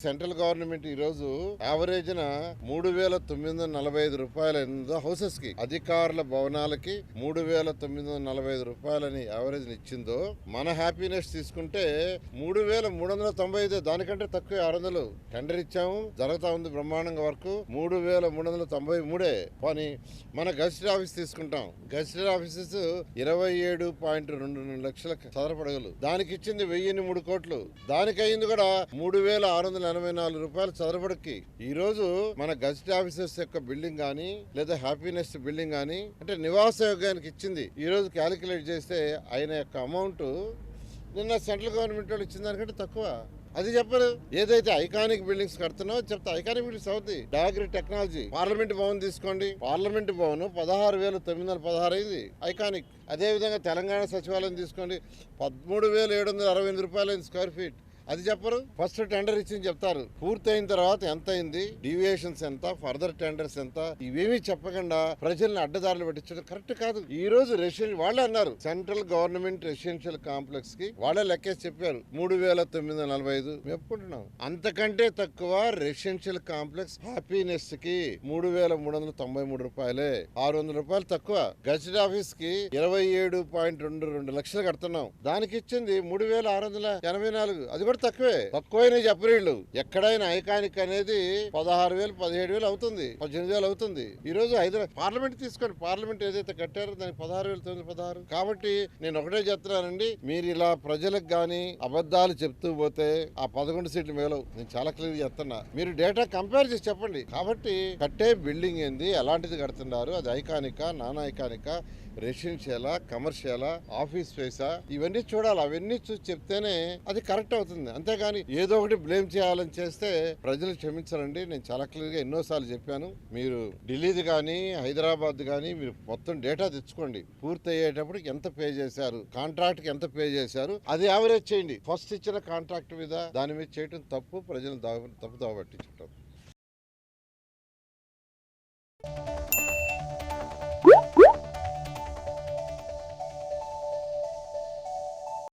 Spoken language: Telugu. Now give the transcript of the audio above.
సెంట్రల్ గవర్నమెంట్ ఈ రోజు యావరేజ్ న 3,945 రూపాయలు హౌసెస్ కి, అధికారుల భవనాలకి 3,945 రూపాయలని యావరేజ్ ఇచ్చిందో, మన హ్యాపీనెస్ తీసుకుంటే 3,395, దానికంటే తక్కువ 600 టెండర్ ఇచ్చాము. జరుగుతా ఉంది బ్రహ్మాండంగా వర్క్. 3,393 పని. మన గజిటెడ్ ఆఫీస్ తీసుకుంటాం. గజిటెడ్ ఆఫీసెస్ 27.2 లక్షల చదరపడగలు. దానికి ఇచ్చింది 1,003 కోట్లు. దానికి అయింది కూడా 3,684 రూపాయలు చదరపడకి. ఈ రోజు మన గజిటెడ్ ఆఫీసర్స్ యొక్క బిల్డింగ్ గానీ లేదా హ్యాపీనెస్ బిల్డింగ్ గానీ అంటే నివాస యోగానికి ఇచ్చింది. ఈ రోజు క్యాలిక్యులేట్ చేస్తే ఆయన యొక్క అమౌంట్ నిన్న సెంట్రల్ గవర్నమెంట్ వాళ్ళు ఇచ్చిన దానికంటే తక్కువ. అది చెప్పరు. ఏదైతే ఐకానిక్ బిల్డింగ్స్ కడుతున్నావో చెప్తా. ఐకానిక్ బిల్డింగ్స్ అవుతాయి. డయాగ్రీ టెక్నాలజీ పార్లమెంట్ భవన్ తీసుకోండి. పార్లమెంట్ భవన్ 16,916 అయింది ఐకానిక్. అదే విధంగా తెలంగాణ సచివాలయం తీసుకోండి, 13,768 రూపాయలు స్క్వేర్ ఫీట్. అది చెప్పరు. ఫస్ట్ టెండర్ ఇచ్చింది చెప్తారు. పూర్తయిన తర్వాత ఎంత అయింది, డీవియేషన్స్ ఎంత, ఫర్దర్ టెండర్స్ ఎంత, ఇవేమీ చెప్పకుండా ప్రజల్ని అడ్డదారులు పెట్టించడం కరెక్ట్ కాదు. ఈ రోజు వాళ్ళే అన్నారు, సెంట్రల్ గవర్నమెంట్ రెసిడెన్షియల్ కాంప్లెక్స్ కి వాళ్ళే లెక్కేసి చెప్పారు 3,945. చెప్పుకుంటున్నాం. అంతకంటే తక్కువ రెసిడెన్షియల్ కాంప్లెక్స్ హ్యాపీనెస్ కి 3,393 రూపాయలే, 600 రూపాయలు తక్కువ. గజిటెడ్ ఆఫీస్ కి 27.22 లక్షలు కడుతున్నాం. దానికి ఇచ్చింది 3,684. అది తక్కువే. తక్కువైనా చెప్పరీళ్ళు. ఎక్కడైనా ఐకానిక్ అనేది 16,000, 17,000 అవుతుంది, 18,000 అవుతుంది. ఈ రోజు హైదరాబాద్ పార్లమెంట్ తీసుకోండి. పార్లమెంట్ ఏదైతే కట్టారో దానికి 16,916. కాబట్టి నేను ఒకటే చెప్తున్నానండి, మీరు ఇలా ప్రజలకు గాని అబద్ధాలు చెప్తూ పోతే ఆ 11 సీట్లు మేలవు. నేను చాలా క్లియర్ చెప్తున్నా. మీరు డేటా కంపేర్ చేసి చెప్పండి. కాబట్టి కట్టే బిల్డింగ్ ఏంది, ఎలాంటిది కడుతున్నారు, అది ఐకానికా, నాన్ ఐకానికా, రెసిడెన్షియలా, కమర్షియలా, ఆఫీస్ స్పేసా, ఇవన్నీ చూడాలి. అవన్నీ చూసి చెప్తేనే అది కరెక్ట్ అవుతుంది. అంతేగాని ఏదో ఒకటి బ్లేమ్ చేయాలని చేస్తే ప్రజలు క్షమించరండి. నేను చాలా క్లియర్ గా ఎన్నోసార్లు చెప్పాను. మీరు ఢిల్లీది కానీ హైదరాబాద్ కానీ మీరు మొత్తం డేటా తెచ్చుకోండి. పూర్తి అయ్యేటప్పుడు ఎంత పే చేశారు, కాంట్రాక్ట్ కి ఎంత పే చేశారు, అది యావరేజ్ చేయండి. ఫస్ట్ ఇచ్చిన కాంట్రాక్ట్ మీద దాని మీద చేయటం తప్పు. ప్రజలు తప్పు పట్టించుంటారు.